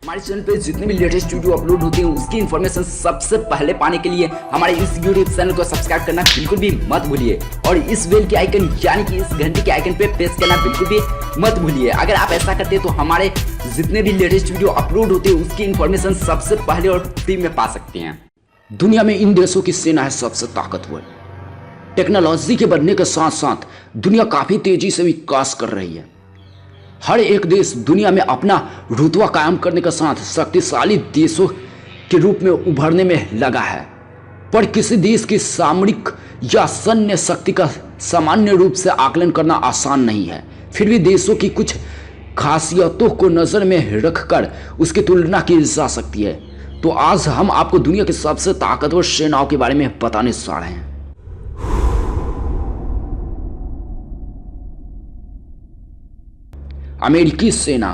हमारे चैनल पे जितने भी लेटेस्ट वीडियो अपलोड होते हैं उसकी इन्फॉर्मेशन सबसे पहले पाने के लिए हमारे इस यूट्यूब चैनल को सब्सक्राइब करना बिल्कुल भी मत भूलिए और इस बेल के आइकन यानी कि इस घंटे के आइकन पे प्रेस करना बिल्कुल भी मत भूलिए। अगर आप ऐसा करते हैं तो हमारे जितने भी लेटेस्ट वीडियो अपलोड होते हैं उसकी इन्फॉर्मेशन सबसे पहले और फ्री में पा सकते हैं। दुनिया में इन देशों की सेना है सबसे ताकतवर। टेक्नोलॉजी के बढ़ने के साथ साथ दुनिया काफी तेजी से विकास कर रही है। हर एक देश दुनिया में अपना रुतबा कायम करने के साथ शक्तिशाली देशों के रूप में उभरने में लगा है, पर किसी देश की सामरिक या सैन्य शक्ति का सामान्य रूप से आकलन करना आसान नहीं है। फिर भी देशों की कुछ खासियतों को नज़र में रखकर उसकी तुलना की जा सकती है। तो आज हम आपको दुनिया की सबसे ताकतवर सेनाओं के बारे में बताने जा रहे हैं। अमेरिकी सेना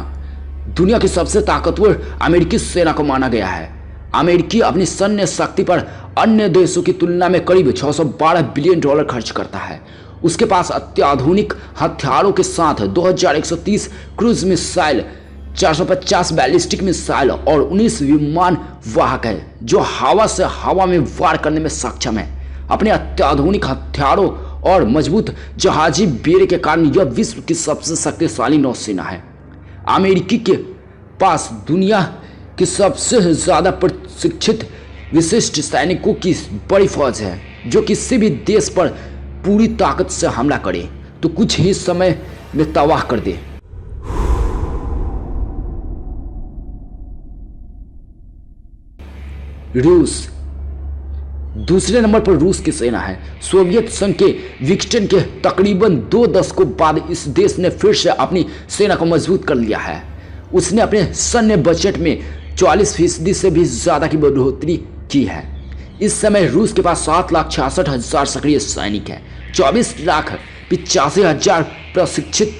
दुनिया की सबसे ताकतवर अमेरिकी सेना को माना गया है। अमेरिकी अपनी सैन्य शक्ति पर अन्य देशों की तुलना में करीब 612 बिलियन डॉलर खर्च करता है। उसके पास अत्याधुनिक हथियारों के साथ 2130 क्रूज मिसाइल, 450 बैलिस्टिक मिसाइल और 19 विमान वाहक है जो हवा से हवा में वार करने में सक्षम है। अपने अत्याधुनिक हथियारों और मजबूत जहाजी बेड़े के कारण यह विश्व की सबसे शक्तिशाली नौसेना है। अमेरिकी के पास दुनिया की सबसे ज़्यादा प्रशिक्षित विशिष्ट सैनिकों की बड़ी फौज है जो किसी भी देश पर पूरी ताकत से हमला करे तो कुछ ही समय में तबाह कर दे। रूस दूसरे नंबर पर रूस की सेना है। सोवियत संघ के विघटन के तकरीबन 2 दशकों बाद इस देश ने फिर से अपनी सेना को मजबूत कर लिया है। उसने अपने सैन्य बजट में 44% से भी ज़्यादा की बढ़ोतरी की है। इस समय रूस के पास 7,66,000 सक्रिय सैनिक हैं, 24,85,000 प्रशिक्षित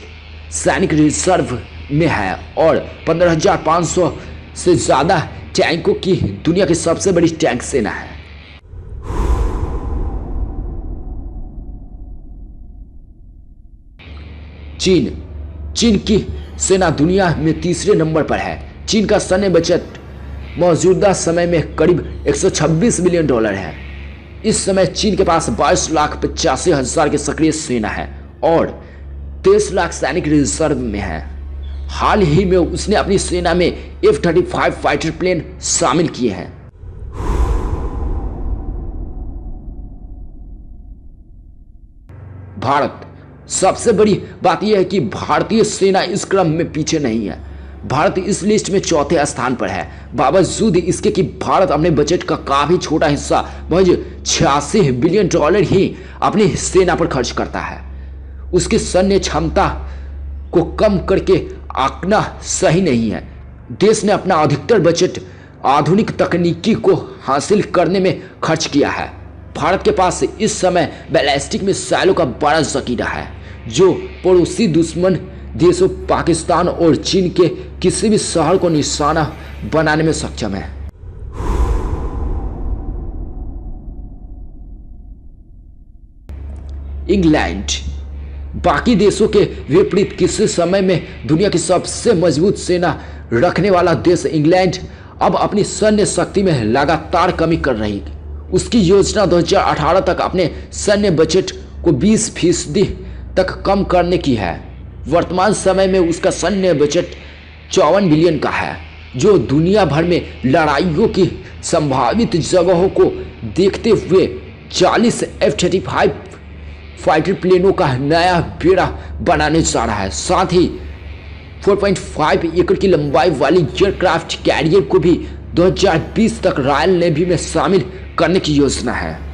सैनिक रिजर्व में है और 15,500 से ज़्यादा टैंकों की दुनिया की सबसे बड़ी टैंक सेना है। चीन की सेना दुनिया में तीसरे नंबर पर है। चीन का सैन्य बजट मौजूदा समय में करीब 126 बिलियन डॉलर है। इस समय चीन के पास 22,85,000 की सक्रिय सेना है और 23 लाख सैनिक रिजर्व में है। हाल ही में उसने अपनी सेना में F-35 फाइटर प्लेन शामिल किए हैं। भारत सबसे बड़ी बात यह है कि भारतीय सेना इस क्रम में पीछे नहीं है। भारत इस लिस्ट में चौथे स्थान पर है, बावजूद इसके कि भारत अपने बजट का काफी छोटा हिस्सा महज 86 बिलियन डॉलर ही अपनी सेना पर खर्च करता है। उसकी सैन्य क्षमता को कम करके आंकना सही नहीं है। देश ने अपना अधिकतर बजट आधुनिक तकनीकी को हासिल करने में खर्च किया है। भारत के पास इस समय बैलिस्टिक मिसाइलों का बड़ा जखीरा है जो पड़ोसी दुश्मन देशों पाकिस्तान और चीन के किसी भी शहर को निशाना बनाने में सक्षम है। इंग्लैंड बाकी देशों के विपरीत किसी समय में दुनिया की सबसे मजबूत सेना रखने वाला देश इंग्लैंड अब अपनी सैन्य शक्ति में लगातार कमी कर रही है। उसकी योजना 2018 तक अपने सैन्य बजट को 20% तक कम करने की है। वर्तमान समय में उसका सैन्य बजट 54 बिलियन का है जो दुनिया भर में लड़ाइयों की संभावित जगहों को देखते हुए 40 F-35 फाइटर प्लेनों का नया बेड़ा बनाने जा रहा है। साथ ही 4.5 एकड़ की लंबाई वाली एयरक्राफ्ट कैरियर को भी 2020 तक रॉयल नेवी में शामिल करने की योजना है।